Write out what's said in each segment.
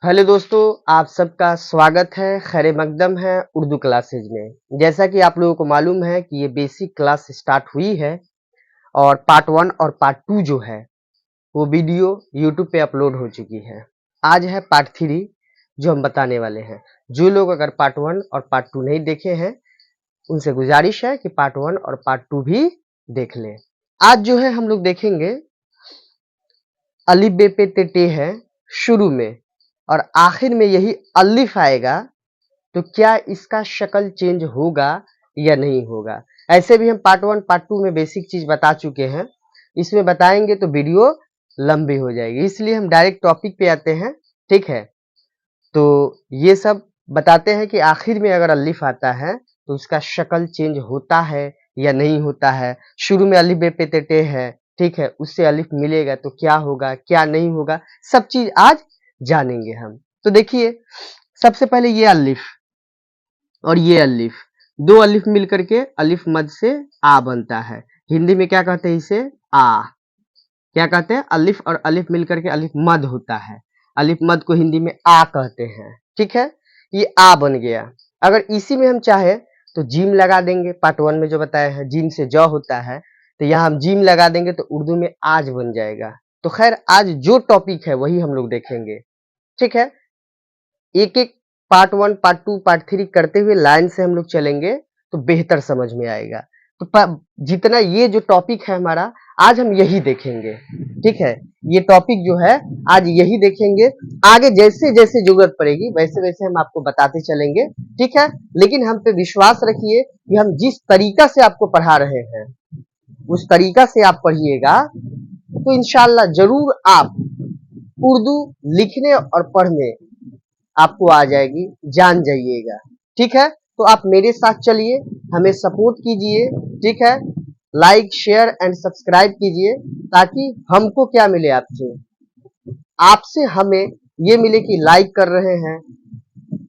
Hello दोस्तों, आप सबका स्वागत है। खैर मकदम है उर्दू क्लासेज में। जैसा कि आप लोगों को मालूम है कि ये बेसिक क्लास स्टार्ट हुई है और पार्ट 1 और पार्ट 2 जो है वो वीडियो यूट्यूब पे अपलोड हो चुकी है। आज है पार्ट 3 जो हम बताने वाले हैं। जो लोग अगर पार्ट 1 और पार्ट 2 नहीं देखे हैं उनसे गुजारिश है कि पार्ट 1 और पार्ट 2 भी देख लें। आज जो है हम लोग देखेंगे अलिफ बे पे ते टे है शुरू में और आखिर में यही अलिफ आएगा, तो क्या इसका शक्ल चेंज होगा या नहीं होगा। ऐसे भी हम पार्ट 1 पार्ट 2 में बेसिक चीज बता चुके हैं। इसमें बताएंगे तो वीडियो लंबी हो जाएगी, इसलिए हम डायरेक्ट टॉपिक पे आते हैं। ठीक है, तो ये सब बताते हैं कि आखिर में अगर अलिफ आता है तो उसका शक्ल चेंज होता है या नहीं होता है। शुरू में अलिफ बे पे ते टे है, ठीक है, उससे अलिफ मिलेगा तो क्या होगा क्या नहीं होगा, सब चीज आज जानेंगे हम। तो देखिए, सबसे पहले ये अलिफ और ये अलिफ, दो अलिफ मिलकर के अलिफ मद से आ बनता है। हिंदी में क्या कहते हैं इसे? आ। क्या कहते हैं? अलिफ और अलिफ मिलकर के अलिफ मद होता है। अलिफ मद को हिंदी में आ कहते हैं। ठीक है, ये आ बन गया। अगर इसी में हम चाहे तो जीम लगा देंगे। पार्ट 1 में जो बताया है जीम से ज होता है, तो यहाँ हम जीम लगा देंगे तो उर्दू में आज बन जाएगा। तो खैर आज जो टॉपिक है वही हम लोग देखेंगे। ठीक है, एक एक पार्ट 1 पार्ट 2 पार्ट 3 करते हुए लाइन से हम लोग चलेंगे तो बेहतर समझ में आएगा। तो जितना ये जो टॉपिक है हमारा, आज हम यही देखेंगे। ठीक है, ये टॉपिक जो है आज यही देखेंगे। आगे जैसे जैसे जरूरत पड़ेगी वैसे वैसे हम आपको बताते चलेंगे। ठीक है, लेकिन हम पे विश्वास रखिए कि हम जिस तरीका से आपको पढ़ा रहे हैं उस तरीका से आप पढ़िएगा तो इंशाल्लाह जरूर आप उर्दू लिखने और पढ़ने आपको आ जाएगी, जान जाइएगा। ठीक है, तो आप मेरे साथ चलिए, हमें सपोर्ट कीजिए। ठीक है, लाइक शेयर एंड सब्सक्राइब कीजिए ताकि हमको क्या मिले आपसे, आपसे हमें ये मिले कि लाइक कर रहे हैं,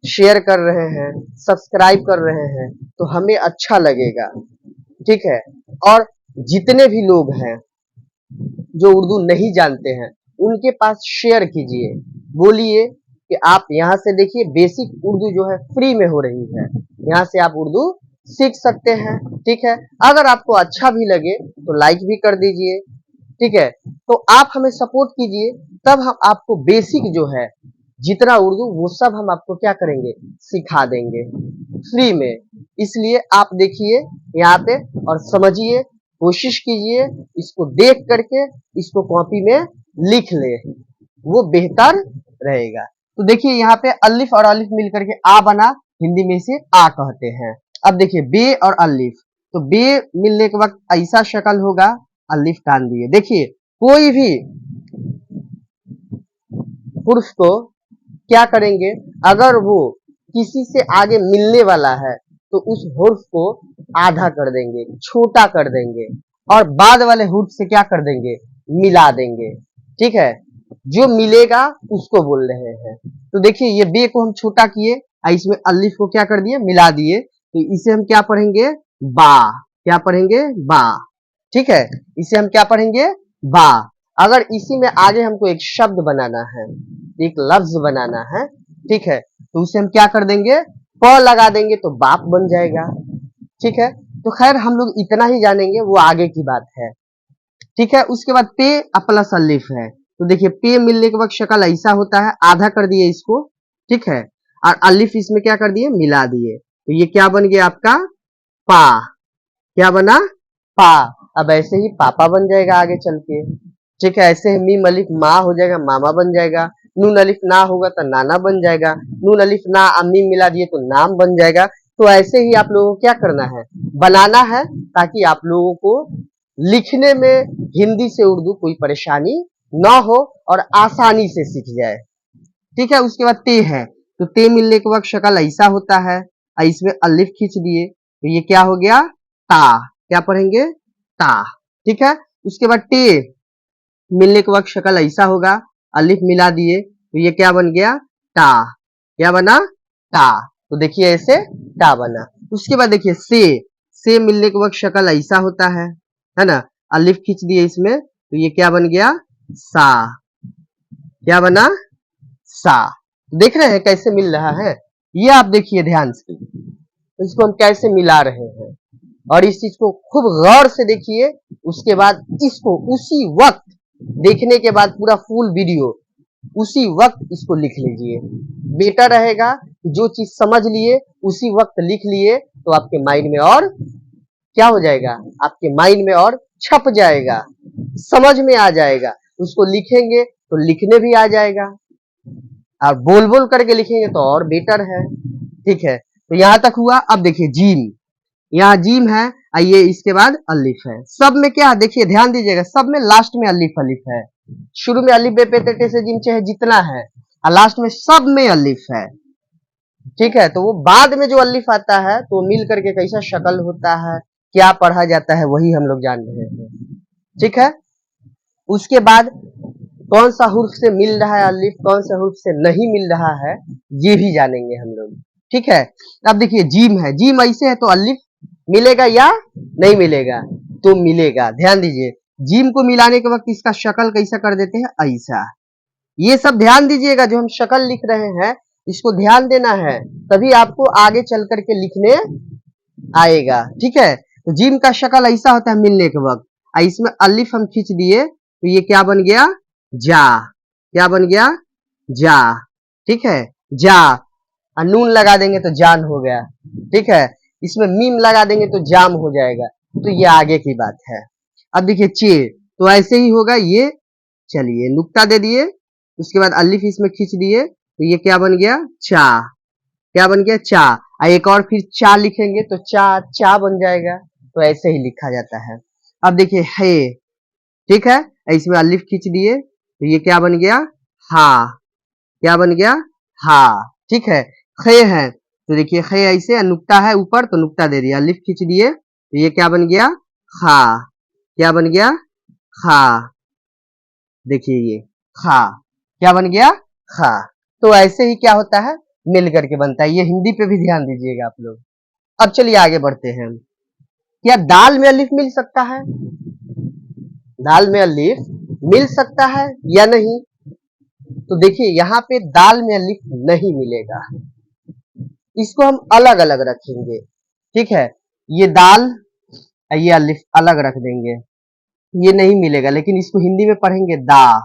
शेयर कर रहे हैं, सब्सक्राइब कर रहे हैं तो हमें अच्छा लगेगा। ठीक है, और जितने भी लोग हैं जो उर्दू नहीं जानते हैं उनके पास शेयर कीजिए, बोलिए कि आप यहाँ से देखिए बेसिक उर्दू जो है फ्री में हो रही है, यहाँ से आप उर्दू सीख सकते हैं। ठीक है, अगर आपको अच्छा भी लगे तो लाइक भी कर दीजिए। ठीक है, तो आप हमें सपोर्ट कीजिए, तब हम आपको बेसिक जो है जितना उर्दू वो सब हम आपको क्या करेंगे, सिखा देंगे फ्री में। इसलिए आप देखिए यहाँ पे और समझिए, कोशिश कीजिए इसको देख करके इसको कॉपी में लिख ले, वो बेहतर रहेगा। तो देखिए यहाँ पे अलिफ और अलिफ मिलकर के आ बना, हिंदी में इसे आ कहते हैं। अब देखिए बे और अलिफ, तो बे मिलने के वक्त ऐसा शक्ल होगा, अलिफ टान दिए। देखिए कोई भी हुर्फ को क्या करेंगे, अगर वो किसी से आगे मिलने वाला है तो उस हुर्फ को आधा कर देंगे, छोटा कर देंगे और बाद वाले हुर्फ से क्या कर देंगे, मिला देंगे। ठीक है, जो मिलेगा उसको बोल रहे हैं। तो देखिए ये बे को हम छोटा किए और इसमें अलिफ को क्या कर दिए, मिला दिए, तो इसे हम क्या पढ़ेंगे, बा। क्या पढ़ेंगे, बा। ठीक है, इसे हम क्या पढ़ेंगे, बा। अगर इसी में आगे हमको एक शब्द बनाना है, एक लफ्ज बनाना है, ठीक है, तो उसे हम क्या कर देंगे, प लगा देंगे तो बाप बन जाएगा। ठीक है, तो खैर हम लोग इतना ही जानेंगे, वो आगे की बात है। ठीक है, उसके बाद पे प्लस अलिफ है, तो देखिए पे मिलने के वक्त शक्ल ऐसा होता है, आधा कर दिए इसको। ठीक है, और अलिफ इसमें क्या कर दिए, मिला दिए, तो ये क्या बन गया आपका, पा। क्या बना, पा। अब ऐसे ही पापा बन जाएगा आगे चल के। ठीक है, ऐसे ही मीम अलिफ माँ हो जाएगा, मामा बन जाएगा। नून अलिफ ना होगा तो नाना बन जाएगा। नून अलिफ ना मीम मिला दिए तो नाम बन जाएगा। तो ऐसे ही आप लोगों को क्या करना है, बनाना है, ताकि आप लोगों को लिखने में हिंदी से उर्दू कोई परेशानी ना हो और आसानी से सीख जाए। ठीक है, उसके बाद ते है, तो ते मिलने के वक्त शक्ल ऐसा होता है, इसमें अलिफ खींच दिए तो ये क्या हो गया, ता। क्या पढ़ेंगे, ता। ठीक है, उसके बाद टे मिलने के वक्त शक्ल ऐसा होगा, अलिफ मिला दिए तो ये क्या बन गया, टा। क्या बना, टा। तो देखिए ऐसे टा बना। उसके बाद देखिए से मिलने के वक्त शक्ल ऐसा होता है ना, अलिफ खींच दिए इसमें तो ये क्या बन गया, सा। क्या बना, सा। देख रहे हैं कैसे मिल रहा है, ये आप देखिए ध्यान से, इसको हम कैसे मिला रहे हैं, और इस चीज को खूब गौर से देखिए। उसके बाद इसको उसी वक्त देखने के बाद पूरा फुल वीडियो उसी वक्त इसको लिख लीजिए। बेटर रहेगा जो चीज समझ लिए उसी वक्त लिख लिए तो आपके माइंड में और क्या हो जाएगा, आपके माइंड में और छप जाएगा, समझ में आ जाएगा। उसको लिखेंगे तो लिखने भी आ जाएगा, और बोल बोल करके लिखेंगे तो और बेटर है। ठीक है, तो यहां तक हुआ। अब देखिए जीम, यहाँ जीम है, ये इसके बाद अलिफ है। सब में क्या है देखिए, ध्यान दीजिएगा, सब में लास्ट में अलिफ अलिफ है। शुरू में अलिफ बे पे ते टे से जीम चाहे जितना है, और लास्ट में सब में अलिफ है। ठीक है, तो वो बाद में जो अलिफ आता है तो मिल करके कैसा शक्ल होता है, क्या पढ़ा जाता है, वही हम लोग जान रहे हैं। ठीक है, उसके बाद कौन सा हुर्फ से मिल रहा है अलिफ, कौन सा हुर्फ से नहीं मिल रहा है, ये भी जानेंगे हम लोग। ठीक है, अब देखिए जीम है, जीम ऐसे है तो अलिफ मिलेगा या नहीं मिलेगा, तो मिलेगा। ध्यान दीजिए, जीम को मिलाने के वक्त इसका शक्ल कैसा कर देते हैं, ऐसा। ये सब ध्यान दीजिएगा, जो हम शक्ल लिख रहे हैं इसको ध्यान देना है, तभी आपको आगे चल करके लिखने आएगा। ठीक है, तो जीम का शक्ल ऐसा होता है मिलने के वक्त, इसमें अलिफ हम खींच दिए तो ये क्या बन गया, जा। क्या बन गया, जा। ठीक है, जा। और नून लगा देंगे तो जान हो गया। ठीक है, इसमें मीम लगा देंगे तो जाम हो जाएगा। तो ये आगे की बात है। अब देखिए चे, तो ऐसे ही होगा ये। चलिए नुक्ता दे दिए, उसके बाद अलिफ इसमें खींच दिए तो ये क्या बन गया, चा। क्या बन गया, चा। एक और फिर चा लिखेंगे तो चा चा बन जाएगा। तो ऐसे ही लिखा जाता है। अब देखिए है, ठीक है, इसमें अलिफ खींच दिए तो ये क्या बन गया, हा। क्या बन गया, हा। ठीक है, खे है तो देखिए खे ऐसे, नुक्ता है ऊपर तो नुक्ता दे दिया, अलिफ खींच दिए तो ये क्या बन गया, खा। क्या बन गया, खा। देखिए ये खा, क्या बन गया, खा। तो ऐसे ही क्या होता है, मिल करके बनता है। ये हिंदी पे भी ध्यान दीजिएगा आप लोग। अब चलिए आगे बढ़ते हैं। क्या दाल में अलिफ मिल सकता है, दाल में अलिफ मिल सकता है या नहीं, तो देखिए यहाँ पे दाल में अलिफ नहीं मिलेगा, इसको हम अलग अलग रखेंगे। ठीक है, ये दाल, ये अलिफ अलग रख देंगे, ये नहीं मिलेगा। लेकिन इसको हिंदी में पढ़ेंगे दा।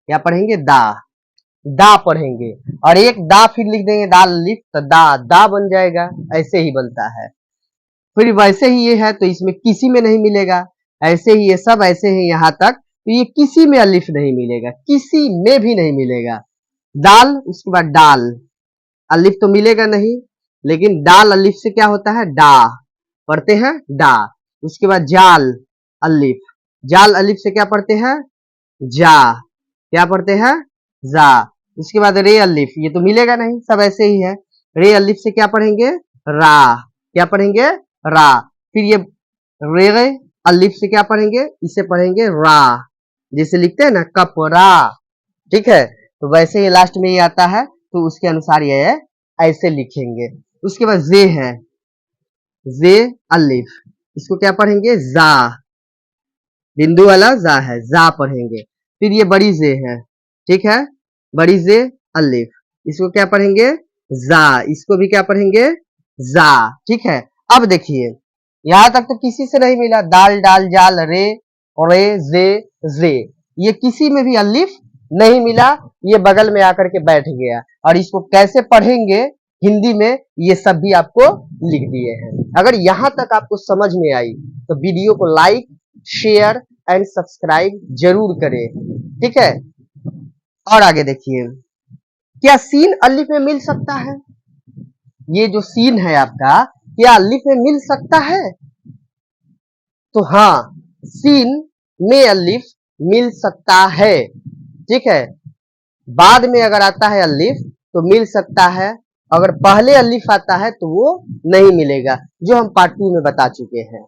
क्या पढ़ेंगे, दा। दा पढ़ेंगे, और एक दा फिर लिख देंगे दाल अलिफ तो दा दा बन जाएगा। ऐसे ही बनता है। फिर वैसे ही ये है तो इसमें किसी में नहीं मिलेगा, ऐसे ही ये सब ऐसे ही यहाँ तक, तो ये किसी में अलिफ नहीं मिलेगा, किसी में भी नहीं मिलेगा। दाल, उसके बाद डाल, अलिफ तो मिलेगा नहीं, लेकिन डाल अलिफ से क्या होता है, डा। पढ़ते हैं डा। उसके बाद जाल अलिफ, जाल अलिफ से क्या पढ़ते हैं, जा। क्या पढ़ते हैं, जा। उसके बाद रे अलिफ, ये तो मिलेगा नहीं, सब ऐसे ही है। रे अलिफ से क्या पढ़ेंगे, रा। क्या पढ़ेंगे, रा। फिर ये रे अलिफ से क्या पढ़ेंगे, इसे पढ़ेंगे रा, जैसे लिखते हैं ना कपड़ा। ठीक है, तो वैसे ही लास्ट में ये आता है तो उसके अनुसार ये ऐसे लिखेंगे। उसके बाद जे है, जे अलिफ, इसको क्या पढ़ेंगे, जा। बिंदु वाला जा है, जा पढ़ेंगे। फिर ये बड़ी जे है, ठीक है, बड़ी जे अलिफ, इसको क्या पढ़ेंगे, जा। इसको भी क्या पढ़ेंगे, जा। ठीक है, अब देखिए यहां तक तो किसी से नहीं मिला, दाल डाल जाल रे जे, ये किसी में भी अलिफ नहीं मिला, ये बगल में आकर के बैठ गया। और इसको कैसे पढ़ेंगे हिंदी में, ये सब भी आपको लिख दिए हैं। अगर यहां तक आपको समझ में आई तो वीडियो को लाइक, शेयर एंड सब्सक्राइब जरूर करें। ठीक है, और आगे देखिए, क्या सीन अलिफ में मिल सकता है, ये जो सीन है आपका क्या अलिफ में मिल सकता है, तो हाँ, सीन में अलिफ मिल सकता है। ठीक है, बाद में अगर आता है अलिफ तो मिल सकता है, अगर पहले अलिफ आता है तो वो नहीं मिलेगा, जो हम पार्ट 2 में बता चुके हैं।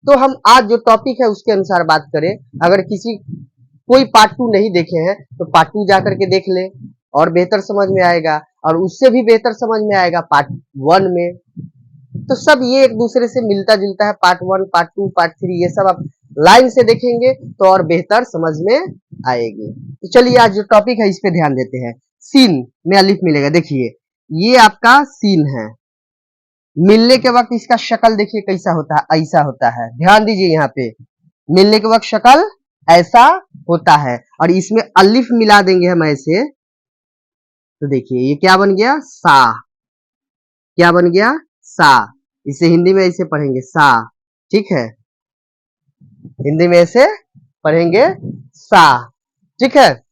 तो हम आज जो टॉपिक है उसके अनुसार बात करें। अगर किसी कोई पार्ट 2 नहीं देखे हैं तो पार्ट 2 जाकर के देख ले, और बेहतर समझ में आएगा, और उससे भी बेहतर समझ में आएगा पार्ट 1 में। तो सब ये एक दूसरे से मिलता जुलता है, पार्ट 1 पार्ट 2 पार्ट 3, ये सब आप लाइन से देखेंगे तो और बेहतर समझ में आएगी। तो चलिए आज जो टॉपिक है इस पे ध्यान देते हैं। सीन में अलिफ मिलेगा। देखिए ये आपका सीन है, मिलने के वक्त इसका शक्ल देखिए कैसा होता है, ऐसा होता है। ध्यान दीजिए यहाँ पे मिलने के वक्त शक्ल ऐसा होता है, और इसमें अलिफ मिला देंगे हम ऐसे, तो देखिए ये क्या बन गया, सा। क्या बन गया, सा। इसे हिंदी में ऐसे पढ़ेंगे सा, ठीक है, हिंदी में ऐसे पढ़ेंगे सा, ठीक है।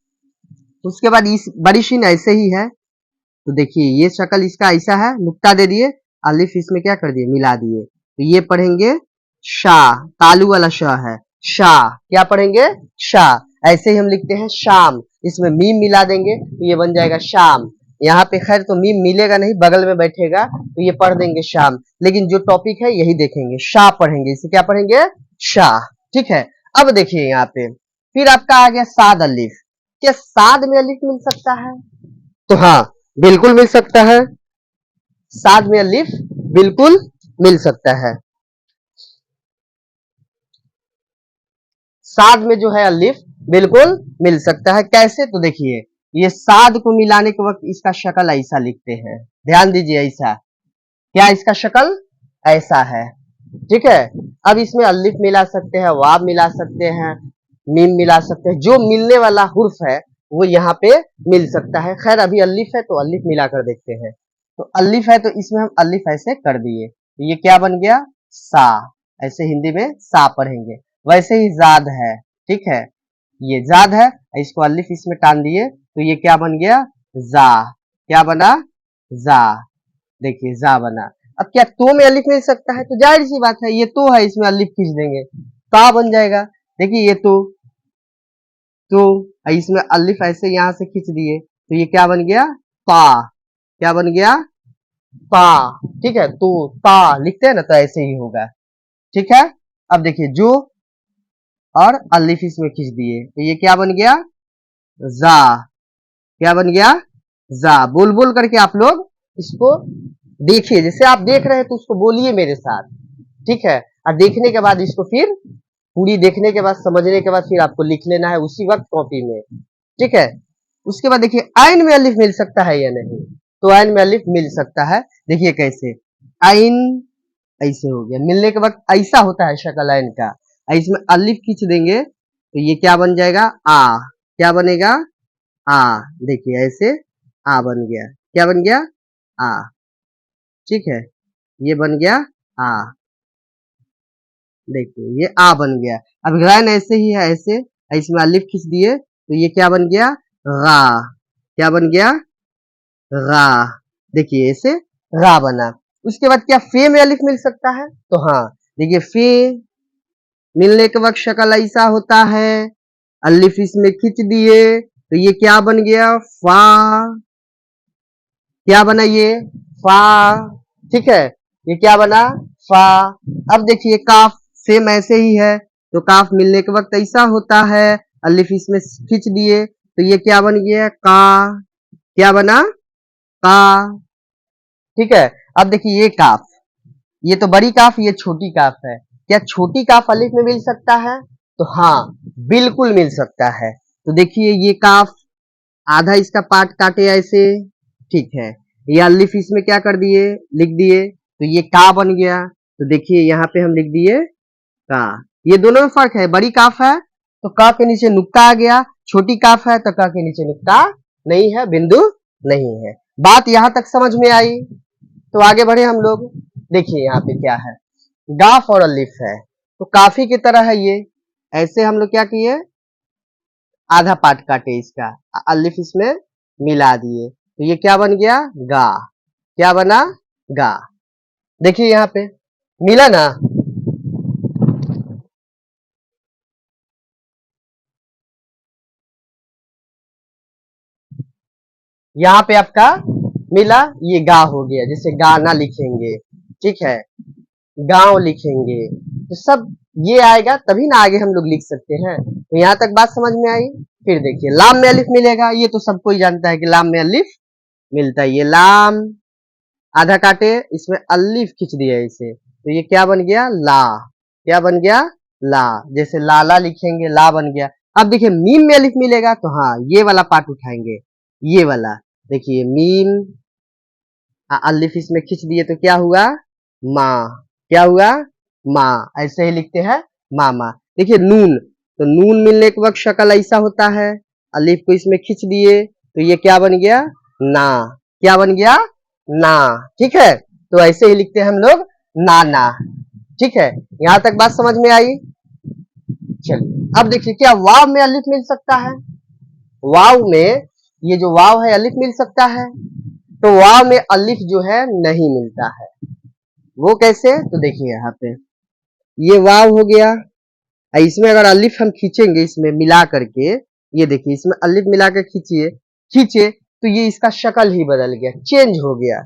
उसके बाद इस बड़ी शीन ऐसे ही है, तो देखिए ये शक्ल इसका ऐसा है, नुक्ता दे दिए, अलिफ इसमें क्या कर दिए, मिला दिए, तो ये पढ़ेंगे शाह, तालू वाला शाह है, शाह। क्या पढ़ेंगे, शाह। ऐसे ही हम लिखते हैं शाम, इसमें मीम मिला देंगे तो ये बन जाएगा शाम। यहाँ पे खैर तो मीम मिलेगा नहीं, बगल में बैठेगा, तो ये पढ़ देंगे शाम, लेकिन जो टॉपिक है यही देखेंगे, शाह पढ़ेंगे, इसे क्या पढ़ेंगे, शाह, ठीक है। अब देखिए यहाँ पे फिर आपका आ गया साद अलिफ। क्या साद में अलिफ मिल सकता है, तो हाँ बिल्कुल मिल सकता है, साद में अलिफ बिल्कुल मिल सकता है। साद में जो है अलिफ बिल्कुल मिल सकता है। कैसे, तो देखिए ये साद को मिलाने के वक्त इसका शक्ल ऐसा लिखते हैं, ध्यान दीजिए ऐसा, क्या इसका शक्ल ऐसा है, ठीक है। अब इसमें अलिफ मिला सकते हैं, वाव मिला सकते हैं, मीम मिला सकते हैं, जो मिलने वाला हुर्फ है वो यहाँ पे मिल सकता है। खैर अभी अलिफ है तो अलिफ मिला कर देखते हैं, तो अलिफ है तो इसमें हम अलिफ ऐसे कर दिए, तो ये क्या बन गया, सा। ऐसे हिंदी में सा पढ़ेंगे। वैसे ही जाद है, ठीक है, ये जाद है, इसको अलिफ इसमें टान दिए तो ये क्या बन गया, जा। क्या बना, जा। देखिए जा बना। अब क्या तो में अलिफ मिल सकता है, तो जाहिर सी बात है ये तो है, इसमें अलिफ खींच देंगे, ता बन जाएगा। देखिए ये तो इसमें अलिफ ऐसे यहां से खींच दिए तो ये क्या बन गया, ता। क्या बन गया, ता, ठीक है। तो ता लिखते हैं ना, तो ऐसे ही होगा, ठीक है। अब देखिए जो और अलिफ इसमें खींच दिए तो ये क्या बन गया, जा। क्या बन गया, जा। बोल बोल करके आप लोग इसको देखिए, जैसे आप देख रहे हैं तो उसको बोलिए मेरे साथ, ठीक है। और देखने के बाद इसको फिर पूरी देखने के बाद, समझने के बाद फिर आपको लिख लेना है उसी वक्त कॉपी में, ठीक है। उसके बाद देखिए आइन में अलिफ मिल सकता है या नहीं, तो आइन में अलिफ मिल सकता है। देखिए कैसे, आइन ऐसे हो गया, मिलने के वक्त ऐसा होता है शक्ल आइन का, इसमें अलिफ खींच देंगे तो ये क्या बन जाएगा, आ। क्या बनेगा, आ। देखिए ऐसे आ बन गया। क्या बन गया, आ, ठीक है, ये बन गया आ। देखिए ये आ बन गया। अब गैन ऐसे ही है, ऐसे इसमें अलिफ खींच दिए तो ये क्या बन गया, गा। क्या बन गया, गा। देखिए ऐसे गा बना। उसके बाद क्या फे में अलिफ मिल सकता है, तो हाँ देखिए फे मिलने के वक्त शक्ल ऐसा होता है, अलिफ इसमें खींच दिए तो ये क्या बन गया, फा। क्या बना ये, फा, ठीक है, ये क्या बना, फा। अब देखिए काफ सेम ऐसे ही है, तो काफ मिलने के वक्त ऐसा होता है, अलिफ इसमें खींच दिए तो ये क्या बन गया, का। क्या बना, का, ठीक है। अब देखिए ये काफ, ये तो बड़ी काफ, ये छोटी काफ है, क्या छोटी काफ अलिफ में मिल सकता है, तो हाँ बिल्कुल मिल सकता है। तो देखिए ये काफ आधा इसका पार्ट काटे ऐसे, ठीक है, ये अलिफ इसमें क्या कर दिए, लिख दिए, तो ये का बन गया। तो देखिए यहाँ पे हम लिख दिए का। ये दोनों में फर्क है, बड़ी काफ है तो का के नीचे नुक्ता आ गया, छोटी काफ है तो का के नीचे नुक्ता नहीं है, बिंदु नहीं है। बात यहां तक समझ में आई, तो आगे बढ़े हम लोग। देखिए यहाँ पे क्या है, गाफ और अलिफ है, तो काफी की तरह है ये, ऐसे हम लोग क्या किए, आधा पार्ट काटे इसका, अलिफ इसमें मिला दिए तो ये क्या बन गया, गा। क्या बना, गा। देखिए यहाँ पे मिला ना, यहाँ पे आपका मिला, ये गा हो गया, जैसे गाना लिखेंगे, ठीक है, गांव लिखेंगे, तो सब ये आएगा तभी ना आगे हम लोग लिख सकते हैं। तो यहाँ तक बात समझ में आई। फिर देखिए लाम में अलिफ मिलेगा, ये तो सबको ही जानता है कि लाम में अलिफ मिलता है, ये लाम आधा काटे इसमें अलिफ खींच दिया इसे तो ये क्या बन गया, ला। क्या बन गया, ला। जैसे लाला लिखेंगे ला बन गया। अब देखिए मीम में अलिफ मिलेगा तो हाँ ये वाला पार्ट उठाएंगे, ये वाला देखिए मीम, अलिफ इसमें खींच दिए तो क्या हुआ, माँ, क्या हुआ, माँ, ऐसे ही लिखते हैं मामा। देखिए नून, तो नून मिलने के वक्त शक्ल ऐसा होता है, अलिफ को इसमें खींच दिए तो ये क्या बन गया, ना, क्या बन गया, ना, ठीक है, तो ऐसे ही लिखते हैं हम लोग नाना, ठीक है, यहां तक बात समझ में आई। चलिए अब देखिए क्या वाव में अलिफ मिल सकता है, वाव में, ये जो वाव है अलिफ मिल सकता है, तो वाव में अलिफ जो है नहीं मिलता है, वो कैसे, तो देखिए यहाँ पे ये वाव हो गया, इसमें अगर अलिफ हम खींचेंगे इसमें मिला करके, ये देखिए इसमें अलिफ मिला के खींचिए, खींचे तो ये इसका शक्ल ही बदल गया, चेंज हो गया,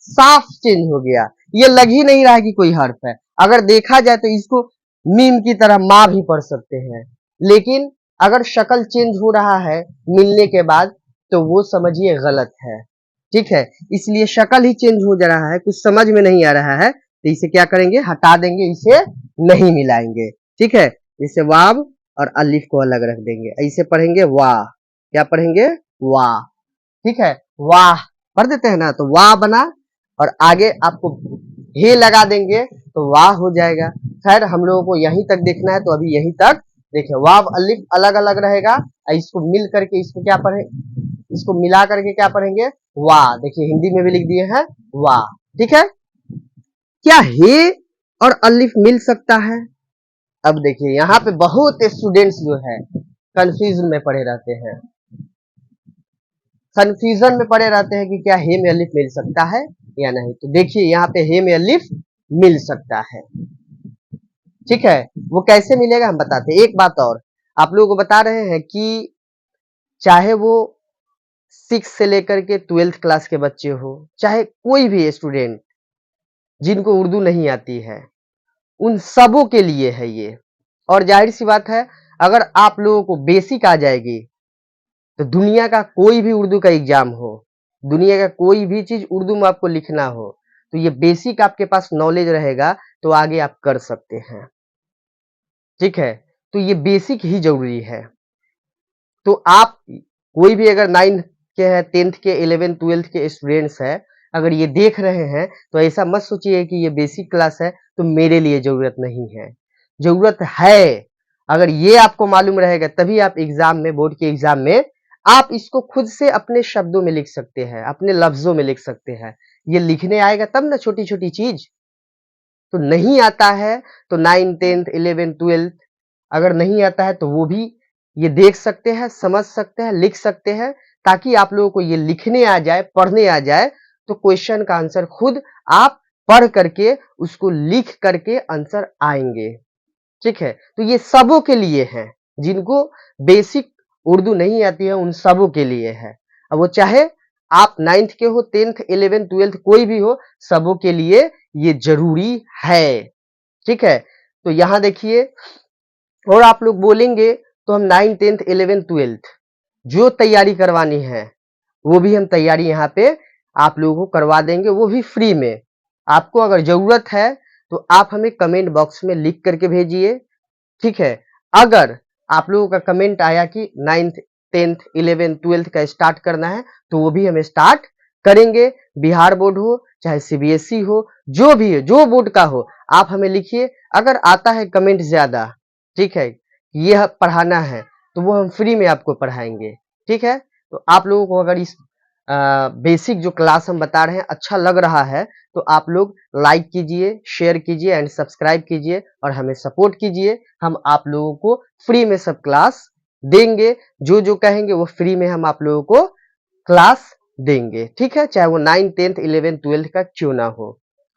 साफ चेंज हो गया, ये लग ही नहीं रहा कि कोई हर्फ है। अगर देखा जाए तो इसको मीम की तरह माँ भी पढ़ सकते हैं, लेकिन अगर शक्ल चेंज हो रहा है मिलने के बाद तो वो समझिए गलत है, ठीक है, इसलिए शक्ल ही चेंज हो जा रहा है, कुछ समझ में नहीं आ रहा है, तो इसे क्या करेंगे, हटा देंगे, इसे नहीं मिलाएंगे, ठीक है, जैसे वाव और अलिफ को अलग रख देंगे, ऐसे पढ़ेंगे वाह, क्या पढ़ेंगे, वाह, ठीक है, वाह पढ़ देते हैं ना, तो वाह बना, और आगे आपको हे लगा देंगे तो वाह हो जाएगा। खैर हम लोगों को यहीं तक देखना है तो अभी यहीं तक देखिए, वाव अलिफ अलग अलग रहेगा, इसको मिल करके इसको क्या पढ़े, इसको मिला करके क्या पढ़ेंगे, वाह, देखिए हिंदी में भी लिख दिए हैं वाह, ठीक है। क्या हे और अलिफ मिल सकता है, अब देखिए यहाँ पे बहुत स्टूडेंट्स जो है कंफ्यूजन में पड़े रहते हैं, कंफ्यूजन में पड़े रहते हैं कि क्या हे में अलिफ मिल सकता है या नहीं, तो देखिए यहाँ पे हे में अलिफ मिल सकता है, ठीक है, वो कैसे मिलेगा हम बताते हैं। एक बात और आप लोगों को बता रहे हैं कि चाहे वो 6 से लेकर के 12th क्लास के बच्चे हो, चाहे कोई भी स्टूडेंट जिनको उर्दू नहीं आती है, उन सबों के लिए है ये, और जाहिर सी बात है अगर आप लोगों को बेसिक आ जाएगी तो दुनिया का कोई भी उर्दू का एग्जाम हो, दुनिया का कोई भी चीज उर्दू में आपको लिखना हो, तो ये बेसिक आपके पास नॉलेज रहेगा तो आगे आप कर सकते हैं, ठीक है, तो ये बेसिक ही जरूरी है। तो आप कोई भी अगर 9th के हैं, 10th के, 11th 12th के स्टूडेंट्स है, अगर ये देख रहे हैं तो ऐसा मत सोचिए कि ये बेसिक क्लास है तो मेरे लिए जरूरत नहीं है, जरूरत है। अगर ये आपको मालूम रहेगा तभी आप एग्जाम में, बोर्ड के एग्जाम में आप इसको खुद से अपने शब्दों में लिख सकते हैं, अपने लफ्जों में लिख सकते हैं, ये लिखने आएगा तब ना छोटी छोटी चीज, तो नहीं आता है तो 9 10th 11 12 अगर नहीं आता है तो वो भी ये देख सकते हैं, समझ सकते हैं, लिख सकते हैं, ताकि आप लोगों को ये लिखने आ जाए, पढ़ने आ जाए, तो क्वेश्चन का आंसर खुद आप पढ़ करके उसको लिख करके आंसर आएंगे, ठीक है, तो ये सबों के लिए है, जिनको बेसिक उर्दू नहीं आती है उन सबों के लिए है, अब वो चाहे आप 9th के हो, 10th 11th 12th कोई भी हो, सबों के लिए ये जरूरी है, ठीक है। तो यहां देखिए, और आप लोग बोलेंगे तो हम 9 10th 11th 12th जो तैयारी करवानी है वो भी हम तैयारी यहाँ पे आप लोगों को करवा देंगे, वो भी फ्री में। आपको अगर जरूरत है तो आप हमें कमेंट बॉक्स में लिख करके भेजिए, ठीक है। अगर आप लोगों का कमेंट आया कि 9th 10th 11th 12th का स्टार्ट करना है तो वो भी हम स्टार्ट करेंगे, बिहार बोर्ड हो चाहे सीबीएसई हो, जो भी है, जो बोर्ड का हो, आप हमें लिखिए। अगर आता है कमेंट ज्यादा, ठीक है, ये पढ़ाना है तो वो हम फ्री में आपको पढ़ाएंगे, ठीक है। तो आप लोगों को अगर इस बेसिक जो क्लास हम बता रहे हैं अच्छा लग रहा है तो आप लोग लाइक कीजिए, शेयर कीजिए एंड सब्सक्राइब कीजिए और हमें सपोर्ट कीजिए। हम आप लोगों को फ्री में सब क्लास देंगे, जो जो कहेंगे वो फ्री में हम आप लोगों को क्लास देंगे, ठीक है, चाहे वो 9 10th 11th 12th का क्यों ना हो,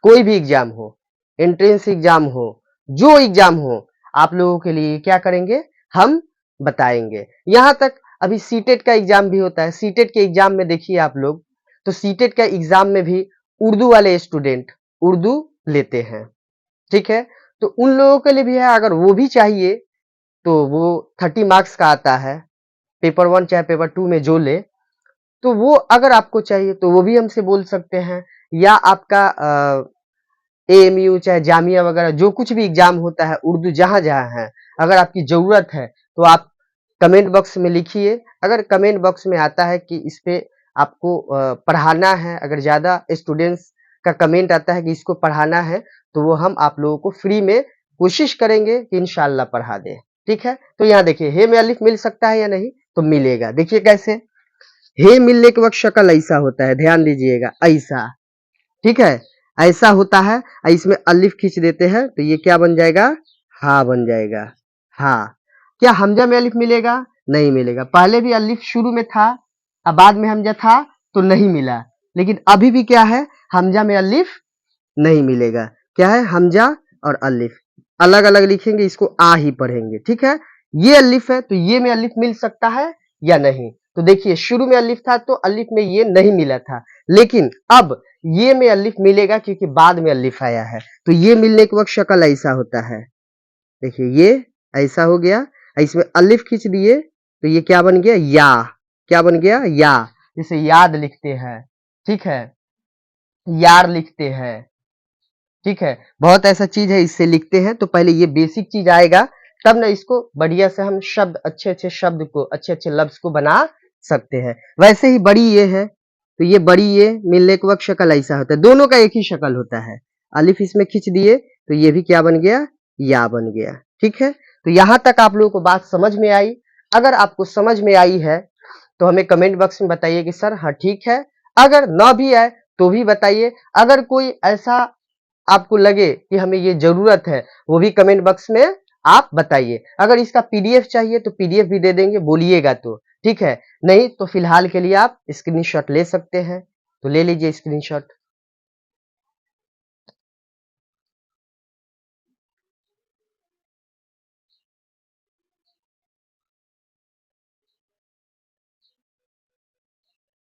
कोई भी एग्जाम हो, एंट्रेंस एग्जाम हो, जो एग्जाम हो, आप लोगों के लिए क्या करेंगे, हम बताएंगे। यहां तक अभी सीटेट का एग्जाम भी होता है, सीटेट के एग्जाम में देखिए आप लोग, तो सीटेट का एग्जाम में भी उर्दू वाले स्टूडेंट उर्दू लेते हैं, ठीक है, तो उन लोगों के लिए भी है, अगर वो भी चाहिए तो वो 30 मार्क्स का आता है, पेपर 1 चाहे पेपर 2 में जो ले, तो वो अगर आपको चाहिए तो वो भी हमसे बोल सकते हैं, या आपका एएमयू चाहे जामिया वगैरह जो कुछ भी एग्जाम होता है उर्दू जहां जहां है, अगर आपकी जरूरत है तो आप कमेंट बॉक्स में लिखिए। अगर कमेंट बॉक्स में आता है कि इस पे आपको पढ़ाना है, अगर ज़्यादा स्टूडेंट्स का कमेंट आता है कि इसको पढ़ाना है, तो वो हम आप लोगों को फ्री में कोशिश करेंगे कि इंशाल्लाह पढ़ा दें, ठीक है? तो यहाँ देखिए हे में अलिफ मिल सकता है या नहीं? तो मिलेगा। देखिए कैसे? हे मिलने के वक़्त शक्ल ऐसा होता है, ध्यान दीजिएगा, ऐसा, ठीक है? ऐसा होता है, इसमें अलिफ खींच देते हैं, तो ये क्या बन जाएगा? हा बन जाएगा, हा। क्या हमजा में अलिफ मिलेगा? नहीं मिलेगा। पहले भी अलिफ शुरू में था, अब बाद में हमजा था, तो नहीं मिला। लेकिन अभी भी क्या है? हमजा में अलिफ नहीं मिलेगा। क्या है? हमजा और अलिफ। अलग-अलग लिखेंगे, इसको आ ही पढ़ेंगे, ठीक है? ये अलिफ है, तो ये में अलिफ मिल सकता है या नहीं? तो देखिए शुरू में अलिफ था, तो अलिफ में ये नहीं मिला था। लेकिन अब ये में अलिफ मिलेगा क्योंकि बाद में अलिफ आया है। तो ये मिलने के वक़्त शक्ल ऐसा होता है। देखिए ये ऐसा हो गया, इसमें अलिफ खींच दिए, तो ये क्या बन गया? या। क्या बन गया? या। इसे याद लिखते हैं, ठीक है? यार लिखते हैं, ठीक है? बहुत ऐसा चीज़ है, इससे लिखते हैं, तो पहले ये बेसिक चीज़ आएगा, तब ना इसको बढ़िया से हम शब्द अच्छे-अच्छे शब्द को, अच्छे-अच्छे लफ्ज़ को बना सकते हैं। वैसे ही बड़ी ये है, तो ये बड़ी ये मिलने के वक़्त शक्ल ऐसा होता है। दोनों का एक ही शक्ल होता है। अलिफ इसमें खींच दिए, तो ये भी क्या बन गया? या बन गया, ठीक है? तो यहाँ तक आप लोगों को बात समझ में आई? अगर आपको समझ में आई है, तो हमें कमेंट बॉक्स में बताइए कि सर हाँ ठीक है। अगर ना भी आए, तो भी बताइए। अगर कोई ऐसा आपको लगे कि हमें ये ज़रूरत है, वो भी कमेंट बॉक्स में आप बताइए। अगर इसका पीडीएफ चाहिए तो पीडीएफ भी दे देंगे, बोलिएगा तो, ठीक है? नहीं तो फिलहाल के लिए आप स्क्रीनशॉट ले सकते हैं, तो ले लीजिए स्क्रीनशॉट।